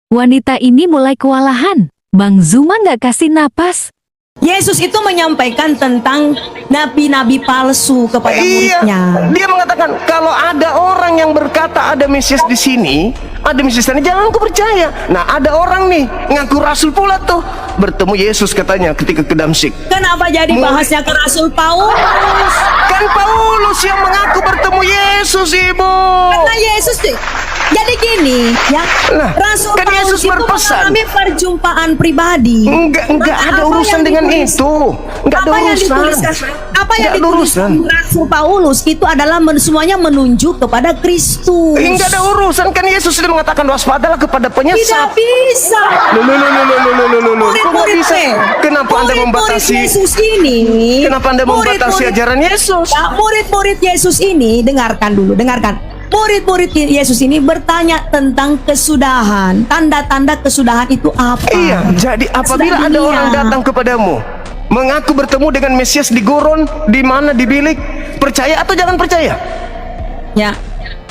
Wanita ini mulai kewalahan. Bang Zuma nggak kasih napas. Yesus itu menyampaikan tentang nabi-nabi palsu kepada Iya, muridnya. dia mengatakan kalau ada orang yang berkata ada Mesias di sini, ada Mesias di sana, jangan ku percaya. Nah, ada orang nih ngaku rasul pula tuh, bertemu Yesus katanya ketika ke Damsyik. Kenapa jadi bahasnya ke Rasul Paulus? Kan Paulus yang mengaku bertemu Yesus, Ibu. Karena Yesus jadi gini, ya. Lah, Rasul kan Paulus Yesus itu berpesan. mengalami perjumpaan pribadi. Enggak ada Apa urusan yang dengan ditulis- itu. Enggak ada Apa yang urusan. dituliskan? Apa yang Nggak ada dituliskan urusan. Rasul Paulus itu adalah semuanya menunjuk kepada Kristus. Enggak ada urusan, kan Yesus sudah mengatakan waspadalah kepada Tidak penyesat. bisa. Loh, kok nggak Murid-murid bisa? Kenapa Anda membatasi? Yesus ini? Kenapa Anda membatasi murid-murid- ajaran Yesus? Ya, murid-murid Yesus ini, dengarkan dulu, dengarkan. Murid-murid Yesus ini bertanya tentang kesudahan. Tanda-tanda kesudahan itu apa? Iya, jadi apabila Sudah ada dunia. orang datang kepadamu mengaku bertemu dengan Mesias di gurun, di mana, di bilik, percaya atau jangan percaya? Ya.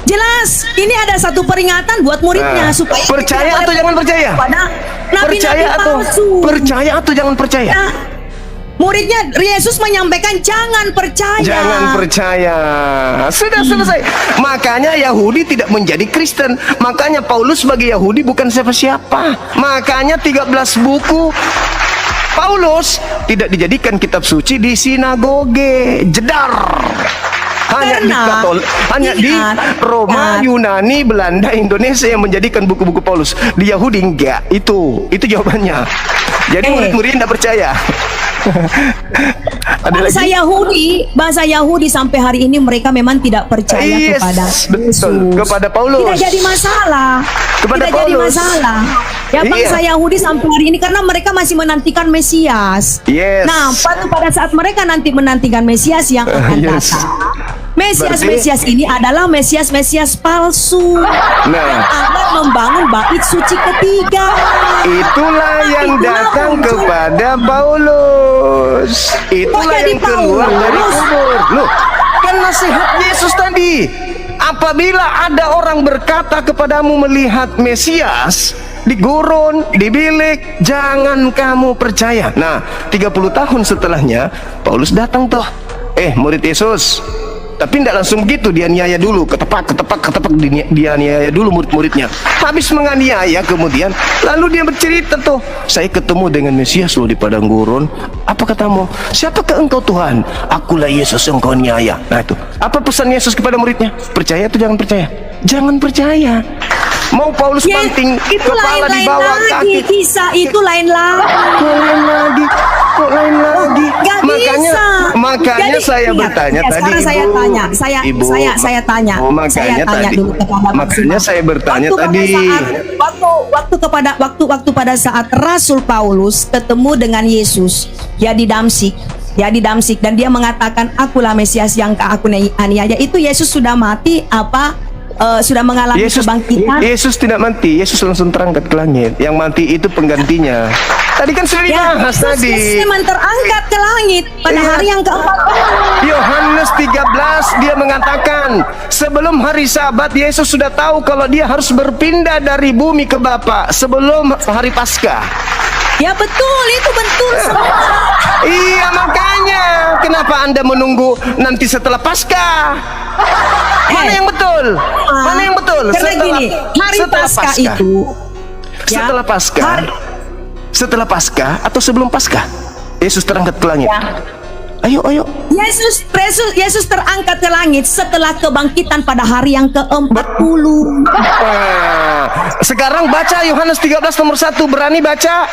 Jelas, ini ada satu peringatan buat muridnya Nah, supaya percaya tidak atau boleh jangan percaya? kepada nabi-nabi Percaya atau jangan percaya? Nah, muridnya Yesus menyampaikan jangan percaya. Jangan percaya. Sudah selesai. Makanya Yahudi tidak menjadi Kristen. Makanya Paulus sebagai Yahudi bukan siapa-siapa. Makanya 13 buku Paulus tidak dijadikan kitab suci di sinagoge. Jedar. Hanya di Karena, Katolik, hanya di Roma, Yunani, Belanda, Indonesia yang menjadikan buku-buku Paulus. Di Yahudi enggak. Itu jawabannya. Jadi murid-murid tidak percaya. Ada lagi? Bahasa Yahudi sampai hari ini mereka memang tidak percaya Yes, kepada betul. Yesus. Kepada Paulus. Tidak jadi masalah. Kepada tidak jadi Paulus. masalah. Ya, Iya. bangsa Yahudi sampai hari ini karena mereka masih menantikan Mesias. Yes. Nah, pada saat mereka nanti menantikan Mesias yang akan Yes. datang. Mesias Berarti- ini adalah Mesias palsu Nah. yang akan membangun bait suci ketiga. Itulah yang Itulah datang muncul. kepada Paulus. Itulah jadi yang keluar dari Paulus? kubur. Loh, kan nasihat Yesus tadi. Apabila ada orang berkata kepadamu melihat Mesias di gurun, di bilik, jangan kamu percaya. Nah, 30 tahun setelahnya Paulus datang tuh. Murid Yesus. Tapi tidak langsung begitu, dia niaya dulu, ketepak, dia niaya dulu murid-muridnya. Habis menganiaya kemudian, lalu dia bercerita tuh, saya ketemu dengan Mesias loh di padang gurun. Apa katamu? Siapakah engkau Tuhan? Akulah Yesus yang kau niaya. Nah itu, apa pesan Yesus kepada muridnya? Percaya atau jangan percaya? Jangan percaya. Mau Paulus banting Itu kepala di lain-lain bawah lagi, kaki. kisah itu lain lagi. Kok lain lagi? Gak bisa. Makanya Jadi, saya ingat, bertanya ya, tadi, sekarang saya Ibu. tanya, Ibu. saya tanya. Oh, makanya Saya tanya tadi. dulu kepada Bang Makanya Zuma. saya bertanya Waktu pada tadi. waktu pada saat Rasul Paulus ketemu dengan Yesus, ya di Damsyik, dan dia mengatakan akulah Mesias yang aku aniaya. Itu Yesus sudah mati apa? Sudah mengalami kebangkitan? Yesus tidak mati, Yesus langsung terangkat ke langit. Yang mati itu penggantinya. Tadi kan sudah dibahas tadi. Yesus memang terangkat ke langit pada Iya. hari yang keempat. Yohanes 13 dia mengatakan sebelum hari Sabat Yesus sudah tahu kalau dia harus berpindah dari bumi ke Bapa sebelum hari Paskah. Ya betul, itu betul semua. Iya, makanya kenapa Anda menunggu nanti setelah Paskah? Mana yang betul? Mana yang betul? Karena gini, hari Paskah itu ya, setelah Paskah, setelah Paskah atau sebelum Paskah? Yesus terangkat ke langit. Ya. Ayo. Yesus terangkat ke langit setelah kebangkitan pada hari yang ke-40. Sekarang baca Yohanes 13 nomor 1, berani baca?